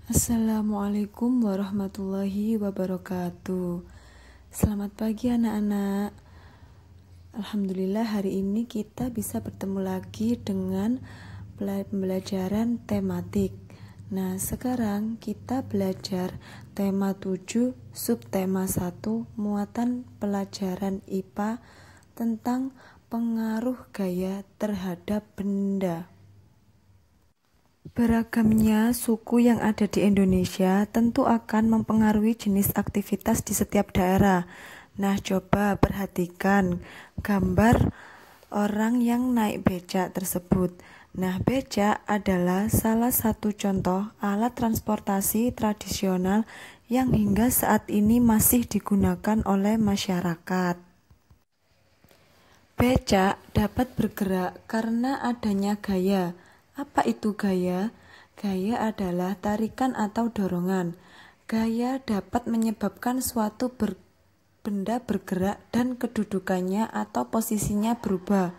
Assalamualaikum warahmatullahi wabarakatuh. Selamat pagi anak-anak. Alhamdulillah hari ini kita bisa bertemu lagi dengan pembelajaran tematik. Nah, sekarang kita belajar tema 7, subtema 1, muatan pelajaran IPA tentang pengaruh gaya terhadap benda. Beragamnya suku yang ada di Indonesia tentu akan mempengaruhi jenis aktivitas di setiap daerah. Nah, coba perhatikan gambar orang yang naik becak tersebut. Nah, becak adalah salah satu contoh alat transportasi tradisional yang hingga saat ini masih digunakan oleh masyarakat. Becak dapat bergerak karena adanya gaya. Apa itu gaya? Gaya adalah tarikan atau dorongan. Gaya dapat menyebabkan suatu benda bergerak dan kedudukannya atau posisinya berubah.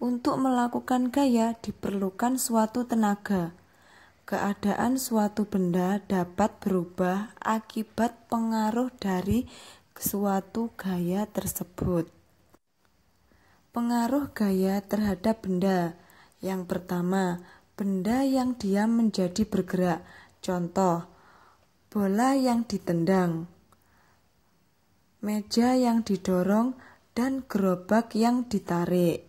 Untuk melakukan gaya diperlukan suatu tenaga. Keadaan suatu benda dapat berubah akibat pengaruh dari suatu gaya tersebut. Pengaruh gaya terhadap benda. Yang pertama, benda yang diam menjadi bergerak. Contoh, bola yang ditendang, meja yang didorong, dan gerobak yang ditarik.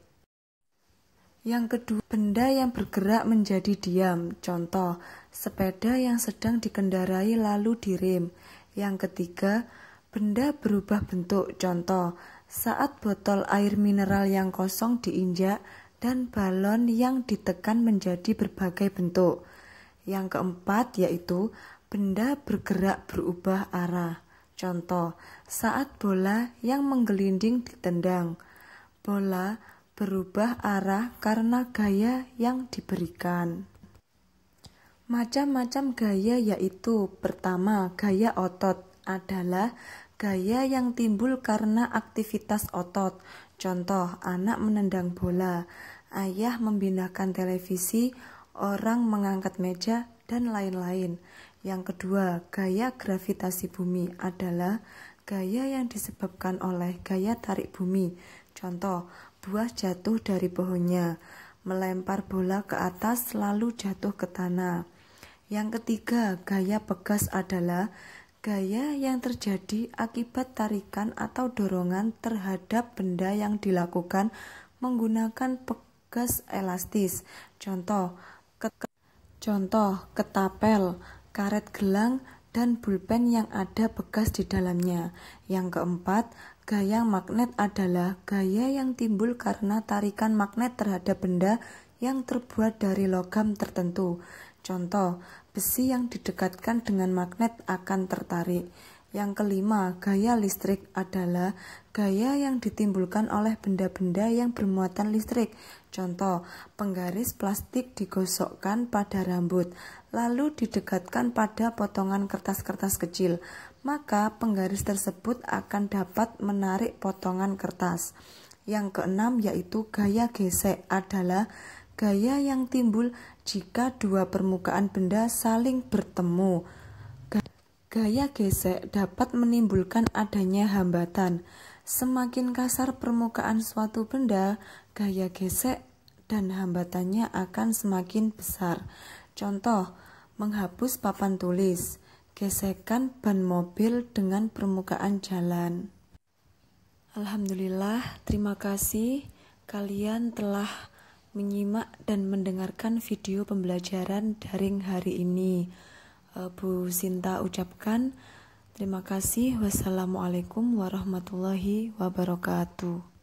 Yang kedua, benda yang bergerak menjadi diam. Contoh, sepeda yang sedang dikendarai lalu direm. Yang ketiga, benda berubah bentuk. Contoh, saat botol air mineral yang kosong diinjak dan balon yang ditekan menjadi berbagai bentuk. Yang keempat yaitu benda bergerak berubah arah. Contoh, saat bola yang menggelinding ditendang, bola berubah arah karena gaya yang diberikan. Macam-macam gaya yaitu pertama, gaya otot adalah gaya yang timbul karena aktivitas otot. Contoh, anak menendang bola, ayah memindahkan televisi, orang mengangkat meja, dan lain-lain. Yang kedua, gaya gravitasi bumi adalah gaya yang disebabkan oleh gaya tarik bumi. Contoh, buah jatuh dari pohonnya, melempar bola ke atas lalu jatuh ke tanah. Yang ketiga, gaya pegas adalah gaya yang terjadi akibat tarikan atau dorongan terhadap benda yang dilakukan menggunakan pegas elastis. Contoh, ketapel, karet gelang, dan pulpen yang ada pegas di dalamnya. Yang keempat, gaya magnet adalah gaya yang timbul karena tarikan magnet terhadap benda yang terbuat dari logam tertentu. Contoh, besi yang didekatkan dengan magnet akan tertarik. Yang kelima, gaya listrik adalah gaya yang ditimbulkan oleh benda-benda yang bermuatan listrik. Contoh, penggaris plastik digosokkan pada rambut, lalu didekatkan pada potongan kertas-kertas kecil. Maka penggaris tersebut akan dapat menarik potongan kertas. Yang keenam yaitu gaya gesek adalah gaya yang timbul jika dua permukaan benda saling bertemu. Gaya gesek dapat menimbulkan adanya hambatan. Semakin kasar permukaan suatu benda, gaya gesek dan hambatannya akan semakin besar. Contoh, menghapus papan tulis, gesekan ban mobil dengan permukaan jalan. Alhamdulillah, terima kasih kalian telah menyimak dan mendengarkan video pembelajaran daring hari ini. Bu Sinta ucapkan terima kasih. Wassalamualaikum warahmatullahi wabarakatuh.